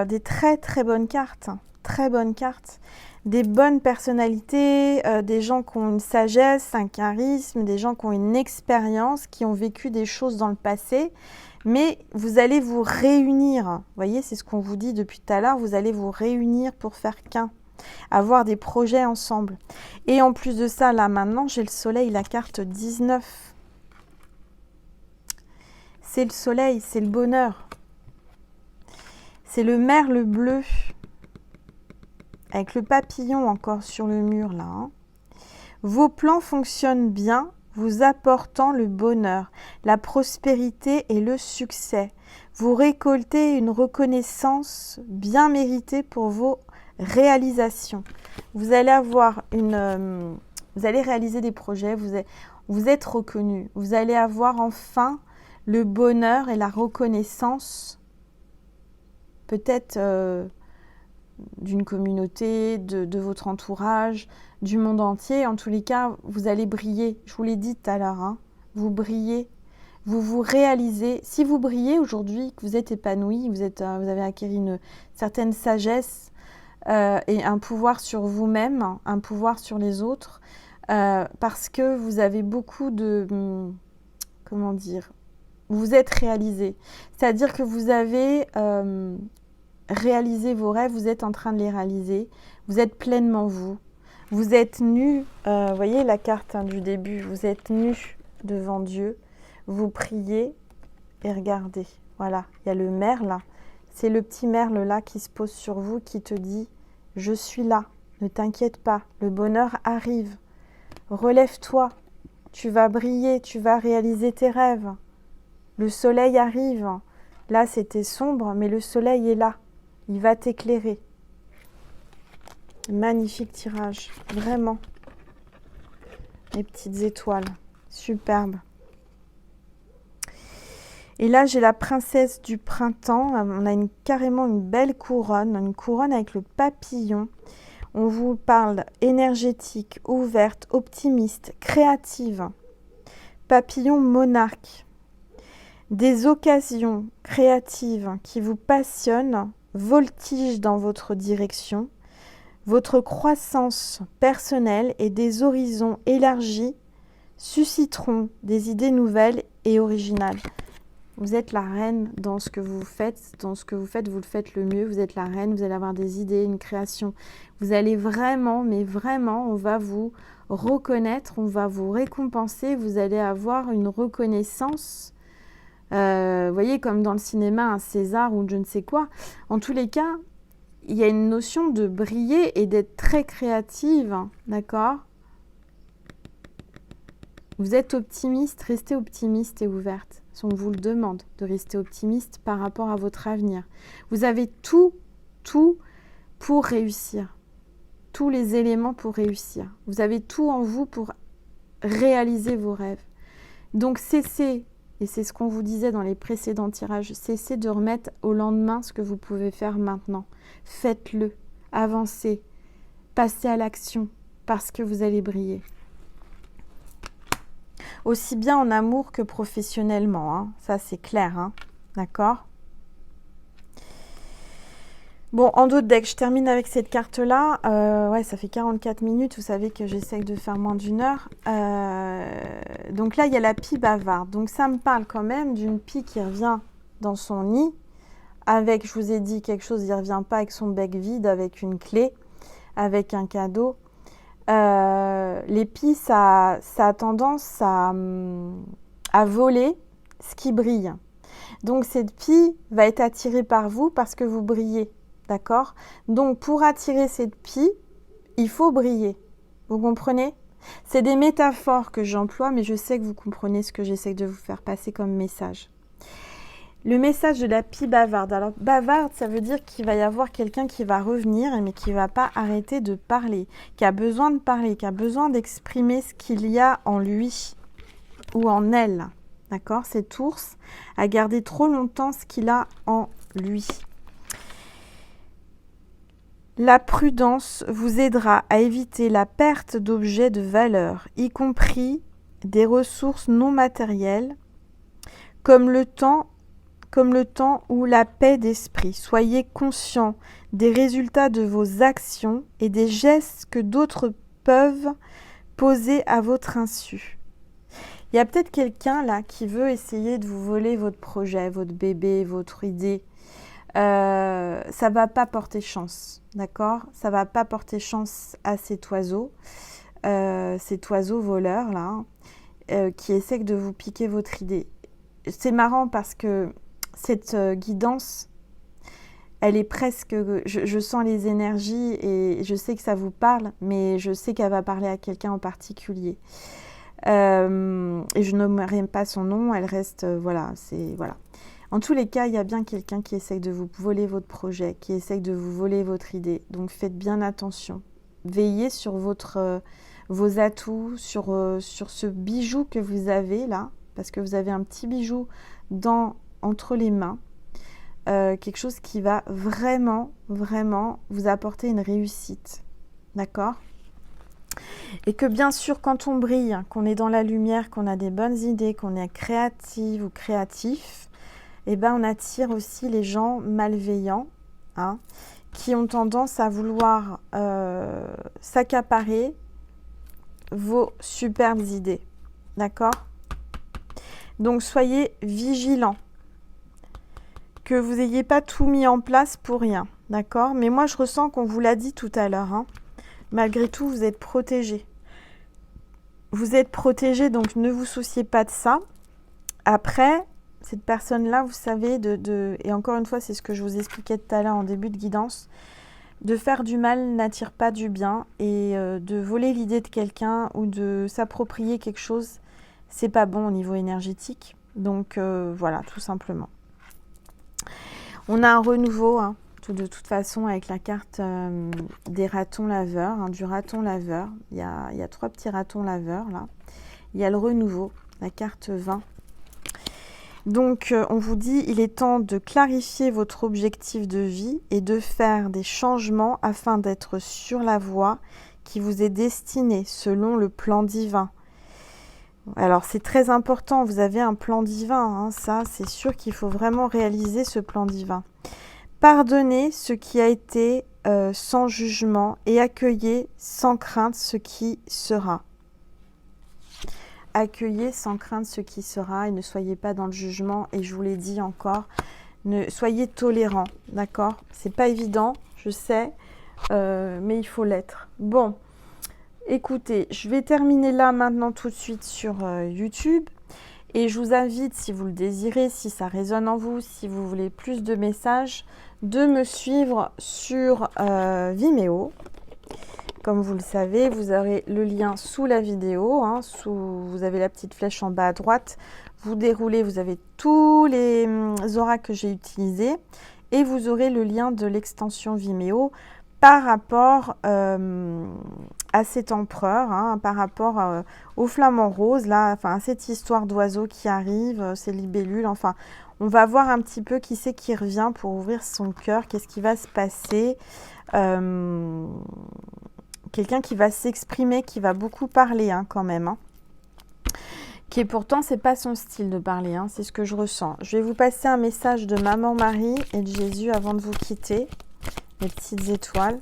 des très très bonnes cartes, hein, très bonnes cartes, des bonnes personnalités, des gens qui ont une sagesse, un charisme, des gens qui ont une expérience, qui ont vécu des choses dans le passé, mais vous allez vous réunir. Vous voyez, c'est ce qu'on vous dit depuis tout à l'heure, vous allez vous réunir pour faire qu'un. Avoir des projets ensemble. Et en plus de ça, là maintenant, j'ai le soleil, la carte 19. C'est le soleil, c'est le bonheur. C'est le merle bleu. Avec le papillon encore sur le mur, là. Hein. Vos plans fonctionnent bien, vous apportant le bonheur, la prospérité et le succès. Vous récoltez une reconnaissance bien méritée pour vos réalisation. Vous allez avoir vous allez réaliser des projets, vous êtes reconnu. Vous allez avoir enfin le bonheur et la reconnaissance, peut-être d'une communauté, de votre entourage, du monde entier. En tous les cas, vous allez briller. Je vous l'ai dit tout à l'heure, hein, vous brillez. Vous vous réalisez. Si vous brillez aujourd'hui, que vous êtes épanoui, vous avez acquis une certaine sagesse, et un pouvoir sur vous-même, un pouvoir sur les autres, parce que vous avez beaucoup de... comment dire ? Vous êtes réalisé. C'est-à-dire que vous avez réalisé vos rêves, vous êtes en train de les réaliser, vous êtes pleinement vous. Vous êtes nu, vous voyez la carte hein, du début, vous êtes nu devant Dieu, vous priez et regardez. Voilà, il y a le merle, c'est le petit merle là qui se pose sur vous, qui te dit « Je suis là, ne t'inquiète pas, le bonheur arrive. Relève-toi, tu vas briller, tu vas réaliser tes rêves. Le soleil arrive. Là, c'était sombre, mais le soleil est là. Il va t'éclairer. » Magnifique tirage, vraiment. Les petites étoiles, superbe. Et là, j'ai la princesse du printemps. On a carrément une belle couronne, une couronne avec le papillon. On vous parle énergétique, ouverte, optimiste, créative. Papillon monarque. Des occasions créatives qui vous passionnent voltigent dans votre direction. Votre croissance personnelle et des horizons élargis susciteront des idées nouvelles et originales. Vous êtes la reine dans ce que vous faites. Dans ce que vous faites, vous le faites le mieux. Vous êtes la reine, vous allez avoir des idées, une création. Vous allez vraiment, mais vraiment, on va vous reconnaître, on va vous récompenser. Vous allez avoir une reconnaissance. Vous voyez, comme dans le cinéma, un César ou je ne sais quoi. En tous les cas, il y a une notion de briller et d'être très créative, d'accord ? Vous êtes optimiste, restez optimiste et ouverte. On vous le demande de rester optimiste par rapport à votre avenir. Vous avez tout pour réussir. Tous les éléments pour réussir. Vous avez tout en vous pour réaliser vos rêves. Donc cessez, et c'est ce qu'on vous disait dans les précédents tirages, cessez de remettre au lendemain ce que vous pouvez faire maintenant. Faites-le, avancez, passez à l'action parce que vous allez briller. Aussi bien en amour que professionnellement, hein. Ça c'est clair, hein. D'accord ? Bon, en d'autres decks, je termine avec cette carte-là. Ouais, ça fait 44 minutes. Vous savez que j'essaye de faire moins d'une heure. Donc là, il y a la pie bavarde. Donc ça me parle quand même d'une pie qui revient dans son nid. Avec, je vous ai dit quelque chose, il ne revient pas avec son bec vide, avec une clé, avec un cadeau. Les pies, ça a tendance à voler ce qui brille. Donc cette pie va être attirée par vous parce que vous brillez. D'accord? Donc, pour attirer cette pie, il faut briller. Vous comprenez? C'est des métaphores que j'emploie, mais je sais que vous comprenez ce que j'essaie de vous faire passer comme message. Le message de la pie bavarde. Alors, bavarde, ça veut dire qu'il va y avoir quelqu'un qui va revenir, mais qui ne va pas arrêter de parler, qui a besoin de parler, qui a besoin d'exprimer ce qu'il y a en lui ou en elle. D'accord? Cet ours a gardé trop longtemps ce qu'il a en lui. La prudence vous aidera à éviter la perte d'objets de valeur, y compris des ressources non matérielles, comme le temps ou la paix d'esprit. Soyez conscient des résultats de vos actions et des gestes que d'autres peuvent poser à votre insu. Il y a peut-être quelqu'un là qui veut essayer de vous voler votre projet, votre bébé, votre idée. Ça va pas porter chance, d'accord? Ça va pas porter chance à cet oiseau voleur là, qui essaie de vous piquer votre idée. C'est marrant parce que cette guidance, elle est presque, je sens les énergies et je sais que ça vous parle, mais je sais qu'elle va parler à quelqu'un en particulier. Et je nommerai pas son nom, elle reste, voilà. En tous les cas, il y a bien quelqu'un qui essaye de vous voler votre projet, qui essaye de vous voler votre idée. Donc faites bien attention. Veillez sur vos atouts, sur ce bijou que vous avez là, parce que vous avez un petit bijou entre les mains. Quelque chose qui va vraiment, vraiment vous apporter une réussite. D'accord ? Et que bien sûr, quand on brille, qu'on est dans la lumière, qu'on a des bonnes idées, qu'on est créative ou créatif, eh ben, on attire aussi les gens malveillants, hein, qui ont tendance à vouloir s'accaparer vos superbes idées. D'accord? Donc, soyez vigilants. Que vous n'ayez pas tout mis en place pour rien. D'accord? Mais moi, je ressens qu'on vous l'a dit tout à l'heure. Hein. Malgré tout, vous êtes protégés. Vous êtes protégés, donc ne vous souciez pas de ça. Après, cette personne-là, vous savez, et encore une fois, c'est ce que je vous expliquais tout à l'heure en début de guidance, de faire du mal n'attire pas du bien, et de voler l'idée de quelqu'un ou de s'approprier quelque chose, c'est pas bon au niveau énergétique. Donc voilà, tout simplement. On a un renouveau, hein, de toute façon, avec la carte des ratons laveurs, hein, du raton laveur. Il y a 3 petits ratons laveurs là. Il y a le renouveau, la carte 20. Donc, on vous dit, il est temps de clarifier votre objectif de vie et de faire des changements afin d'être sur la voie qui vous est destinée selon le plan divin. Alors, c'est très important, vous avez un plan divin, hein, ça, c'est sûr qu'il faut vraiment réaliser ce plan divin. Pardonnez ce qui a été sans jugement et accueillez sans crainte ce qui sera. Accueillez sans crainte ce qui sera et ne soyez pas dans le jugement. Et je vous l'ai dit encore, soyez tolérants, d'accord? C'est pas évident, je sais, mais il faut l'être. Bon, écoutez, je vais terminer là maintenant tout de suite sur YouTube. Et je vous invite, si vous le désirez, si ça résonne en vous, si vous voulez plus de messages, de me suivre sur Vimeo. Comme vous le savez, vous aurez le lien sous la vidéo, hein, vous avez la petite flèche en bas à droite, vous déroulez, vous avez tous les oracles que j'ai utilisés et vous aurez le lien de l'extension Vimeo par rapport à cet empereur, hein, par rapport au flamant rose, là, enfin, à cette histoire d'oiseau qui arrive, ces libellules, enfin, on va voir un petit peu qui c'est qui revient pour ouvrir son cœur, qu'est-ce qui va se passer. Quelqu'un qui va s'exprimer, qui va beaucoup parler hein, quand même. Hein. Qui est pourtant, c'est pas son style de parler, hein, c'est ce que je ressens. Je vais vous passer un message de Maman Marie et de Jésus avant de vous quitter. mes petites étoiles,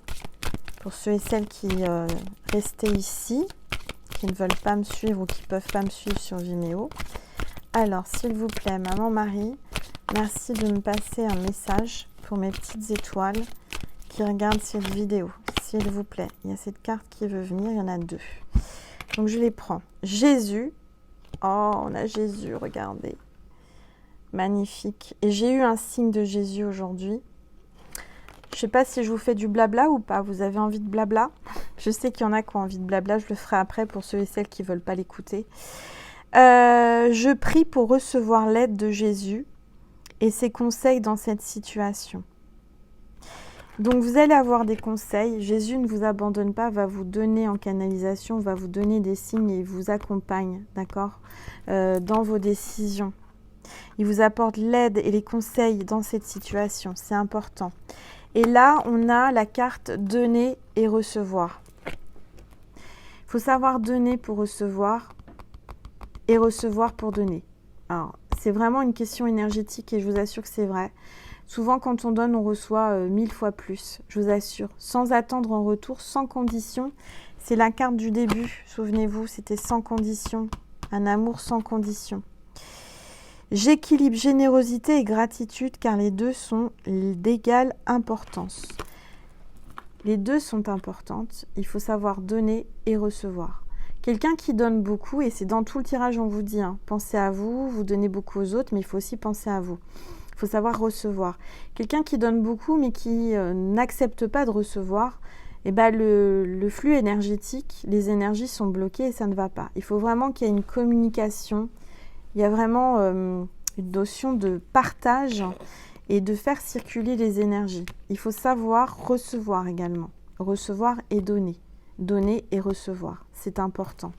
pour ceux et celles qui restaient ici, qui ne veulent pas me suivre ou qui ne peuvent pas me suivre sur Vimeo. Alors, s'il vous plaît, Maman Marie, merci de me passer un message pour mes petites étoiles qui regardent cette vidéo. S'il vous plaît, il y a cette carte qui veut venir, il y en a 2. Donc, je les prends. Jésus. Oh, on a Jésus, regardez. Magnifique. Et j'ai eu un signe de Jésus aujourd'hui. Je ne sais pas si je vous fais du blabla ou pas. Vous avez envie de blabla? Je sais qu'il y en a qui ont envie de blabla. Je le ferai après pour ceux et celles qui ne veulent pas l'écouter. Je prie pour recevoir l'aide de Jésus et ses conseils dans cette situation. Donc vous allez avoir des conseils. Jésus ne vous abandonne pas, va vous donner en canalisation, va vous donner des signes et vous accompagne, d'accord, dans vos décisions. Il vous apporte l'aide et les conseils dans cette situation, c'est important. Et là, on a la carte donner et recevoir. Il faut savoir donner pour recevoir et recevoir pour donner. Alors, c'est vraiment une question énergétique et je vous assure que c'est vrai. Souvent, quand on donne, on reçoit 1000 fois plus, je vous assure. Sans attendre en retour, sans condition. C'est la carte du début, souvenez-vous, c'était sans condition. Un amour sans condition. J'équilibre générosité et gratitude car les deux sont d'égale importance. Les deux sont importantes. Il faut savoir donner et recevoir. Quelqu'un qui donne beaucoup, et c'est dans tout le tirage on vous dit, hein, pensez à vous, vous donnez beaucoup aux autres, mais il faut aussi penser à vous. Il faut savoir recevoir. Quelqu'un qui donne beaucoup mais qui n'accepte pas de recevoir, eh ben le flux énergétique, les énergies sont bloquées et ça ne va pas. Il faut vraiment qu'il y ait une communication. Il y a vraiment une notion de partage et de faire circuler les énergies. Il faut savoir recevoir également. Recevoir et donner. Donner et recevoir. C'est important.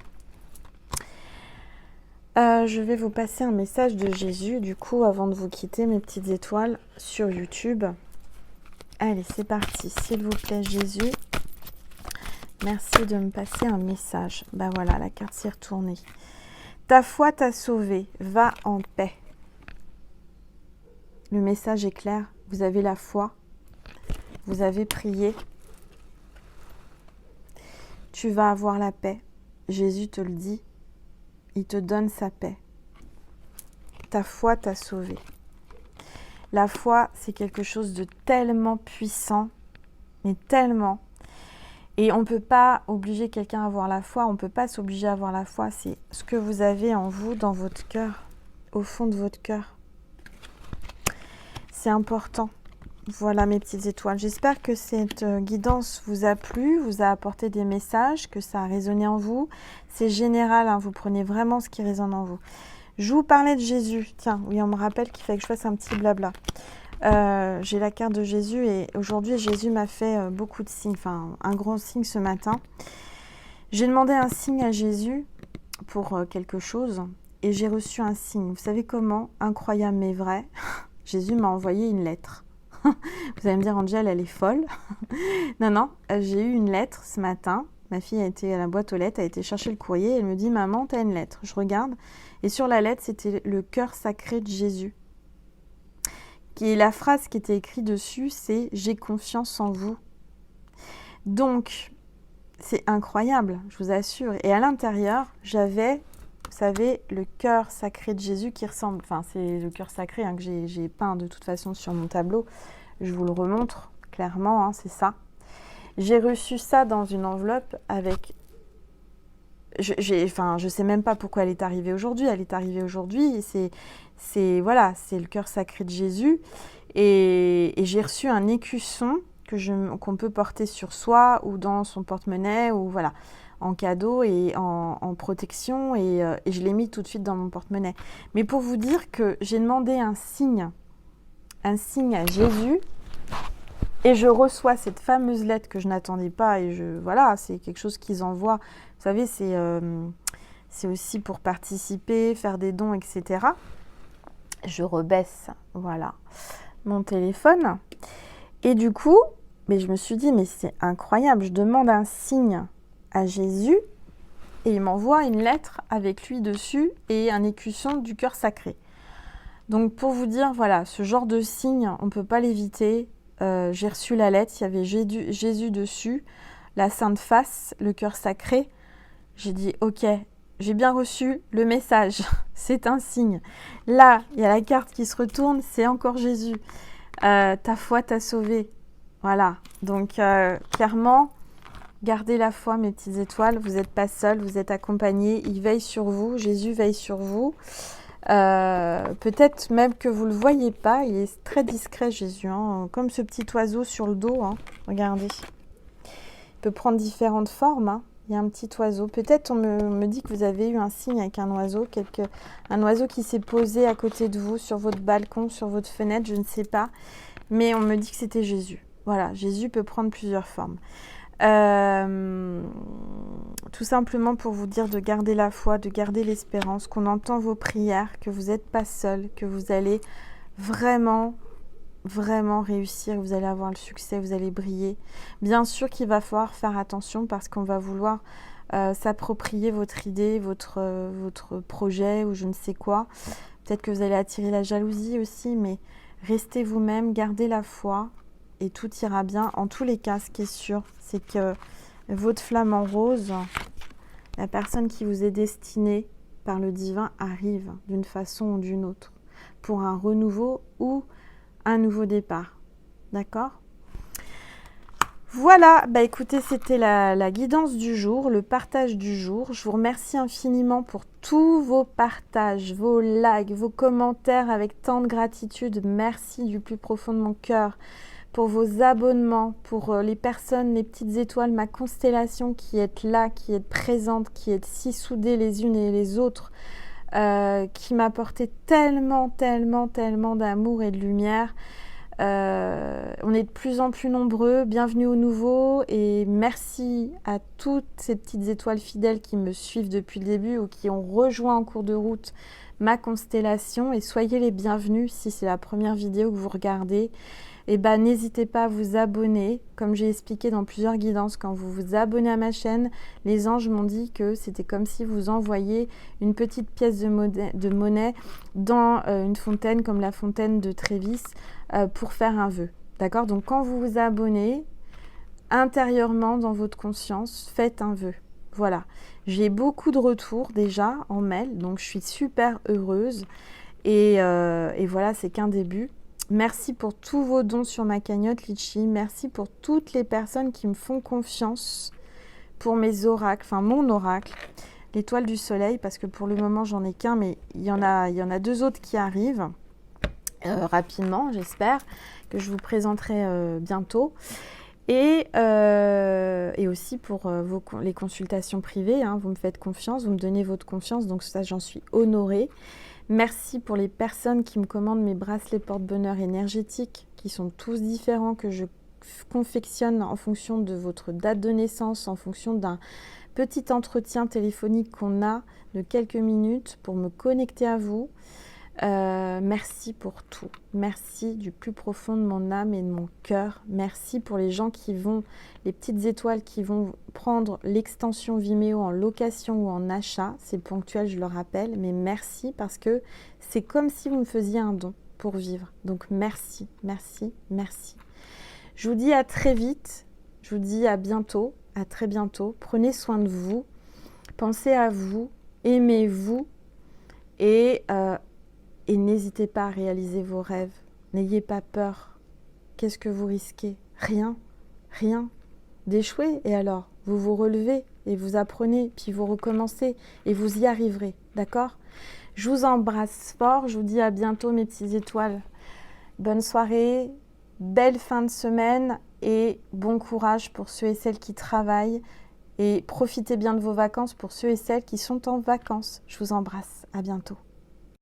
Je vais vous passer un message de Jésus, du coup, avant de vous quitter, mes petites étoiles, sur YouTube. Allez, c'est parti. S'il vous plaît, Jésus, merci de me passer un message. Ben voilà, la carte s'est retournée. Ta foi t'a sauvé, va en paix. Le message est clair, vous avez la foi, vous avez prié. Tu vas avoir la paix, Jésus te le dit. Il te donne sa paix. Ta foi t'a sauvé. La foi, c'est quelque chose de tellement puissant, mais tellement. Et on ne peut pas obliger quelqu'un à avoir la foi, on ne peut pas s'obliger à avoir la foi. C'est ce que vous avez en vous, dans votre cœur, au fond de votre cœur. C'est important. Voilà mes petites étoiles. J'espère que cette guidance vous a plu, vous a apporté des messages, que ça a résonné en vous. C'est général, hein, vous prenez vraiment ce qui résonne en vous. Je vous parlais de Jésus. Tiens, oui, on me rappelle qu'il fallait que je fasse un petit blabla. J'ai la carte de Jésus et aujourd'hui, Jésus m'a fait beaucoup de signes, enfin un grand signe ce matin. J'ai demandé un signe à Jésus pour quelque chose et j'ai reçu un signe. Vous savez comment? Incroyable mais vrai. Jésus m'a envoyé une lettre. Vous allez me dire, Angel, elle est folle. Non, j'ai eu une lettre ce matin. Ma fille a été à la boîte aux lettres, a été chercher le courrier. Elle me dit, maman, t'as une lettre. Je regarde. Et sur la lettre, c'était le cœur sacré de Jésus. Et la phrase qui était écrite dessus, c'est « J'ai confiance en vous ». Donc, c'est incroyable, je vous assure. Et à l'intérieur, j'avais, vous savez, le cœur sacré de Jésus qui ressemble... Enfin, c'est le cœur sacré hein, que j'ai peint de toute façon sur mon tableau. Je vous le remontre clairement, hein, c'est ça. J'ai reçu ça dans une enveloppe avec... je sais même pas pourquoi elle est arrivée aujourd'hui. Elle est arrivée aujourd'hui. C'est le cœur sacré de Jésus. Et j'ai reçu un écusson qu'on peut porter sur soi ou dans son porte-monnaie ou voilà, en cadeau et en protection. Et je l'ai mis tout de suite dans mon porte-monnaie. Mais pour vous dire que j'ai demandé un signe à Jésus. Et je reçois cette fameuse lettre que je n'attendais pas. Et voilà, c'est quelque chose qu'ils envoient. Vous savez, c'est aussi pour participer, faire des dons, etc. Je rebaisse, voilà, mon téléphone. Et du coup, mais je me suis dit, mais c'est incroyable. Je demande un signe à Jésus et il m'envoie une lettre avec lui dessus et un écusson du cœur sacré. Donc pour vous dire, voilà, ce genre de signe, on ne peut pas l'éviter. j'ai reçu la lettre, il y avait Jésus dessus, la Sainte Face, le cœur sacré. J'ai dit, ok, j'ai bien reçu le message, c'est un signe. Là, il y a la carte qui se retourne, c'est encore Jésus. Ta foi t'a sauvé. Voilà, donc clairement, gardez la foi, mes petites étoiles, vous n'êtes pas seuls, vous êtes accompagnés, il veille sur vous, Jésus veille sur vous. Peut-être même que vous ne le voyez pas, il est très discret Jésus, hein, comme ce petit oiseau sur le dos, hein, regardez. Il peut prendre différentes formes, hein. Il y a un petit oiseau. Peut-être on me dit que vous avez eu un signe avec un oiseau, un oiseau qui s'est posé à côté de vous, sur votre balcon, sur votre fenêtre, je ne sais pas. Mais on me dit que c'était Jésus. Voilà, Jésus peut prendre plusieurs formes. Tout simplement pour vous dire de garder la foi, de garder l'espérance, qu'on entend vos prières, que vous n'êtes pas seul, que vous allez vraiment réussir, vous allez avoir le succès, vous allez briller. Bien sûr qu'il va falloir faire attention parce qu'on va vouloir s'approprier votre idée, votre projet ou je ne sais quoi. Peut-être que vous allez attirer la jalousie aussi, mais restez vous-même, gardez la foi et tout ira bien. En tous les cas, ce qui est sûr, c'est que votre flamme en rose, la personne qui vous est destinée par le divin arrive d'une façon ou d'une autre pour un renouveau ou un nouveau départ. D'accord ? Voilà, bah écoutez, c'était la guidance du jour, le partage du jour. Je vous remercie infiniment pour tous vos partages, vos likes, vos commentaires avec tant de gratitude. Merci du plus profond de mon cœur pour vos abonnements, pour les personnes, les petites étoiles, ma constellation qui est là, qui est présente, qui est si soudée les unes et les autres, qui m'apportait tellement d'amour et de lumière. On est de plus en plus nombreux, bienvenue aux nouveaux et merci à toutes ces petites étoiles fidèles qui me suivent depuis le début ou qui ont rejoint en cours de route ma constellation et soyez les bienvenus si c'est la première vidéo que vous regardez. Et ben n'hésitez pas à vous abonner, comme j'ai expliqué dans plusieurs guidances, quand vous vous abonnez à ma chaîne, les anges m'ont dit que c'était comme si vous envoyiez une petite pièce de monnaie dans une fontaine comme la fontaine de Trévis pour faire un vœu. D'accord ? Donc quand vous vous abonnez, intérieurement dans votre conscience, faites un vœu. Voilà. J'ai beaucoup de retours déjà en mail, donc je suis super heureuse. Et voilà, c'est qu'un début. Merci pour tous vos dons sur ma cagnotte Litchi. Merci pour toutes les personnes qui me font confiance pour mes oracles, enfin mon oracle, l'étoile du soleil, parce que pour le moment j'en ai qu'un, mais il y en a deux autres qui arrivent rapidement, j'espère, que je vous présenterai bientôt. Et aussi pour les consultations privées, hein, vous me faites confiance, vous me donnez votre confiance, donc ça j'en suis honorée. Merci pour les personnes qui me commandent mes bracelets porte-bonheur énergétiques, qui sont tous différents, que je confectionne en fonction de votre date de naissance, en fonction d'un petit entretien téléphonique qu'on a de quelques minutes pour me connecter à vous. Merci pour tout. Merci du plus profond de mon âme et de mon cœur. Merci pour les gens qui vont, les petites étoiles qui vont prendre l'extension Vimeo en location ou en achat. C'est ponctuel, je le rappelle, mais merci parce que c'est comme si vous me faisiez un don pour vivre. Donc merci, merci, merci. Je vous dis à très vite. Je vous dis à bientôt, à très bientôt. Prenez soin de vous. Pensez à vous. Aimez-vous. Et n'hésitez pas à réaliser vos rêves. N'ayez pas peur. Qu'est-ce que vous risquez ? Rien. Rien. D'échouer. Et alors ? Vous vous relevez et vous apprenez, puis vous recommencez et vous y arriverez. D'accord ? Je vous embrasse fort. Je vous dis à bientôt, mes petites étoiles. Bonne soirée, belle fin de semaine et bon courage pour ceux et celles qui travaillent. Et profitez bien de vos vacances pour ceux et celles qui sont en vacances. Je vous embrasse. À bientôt.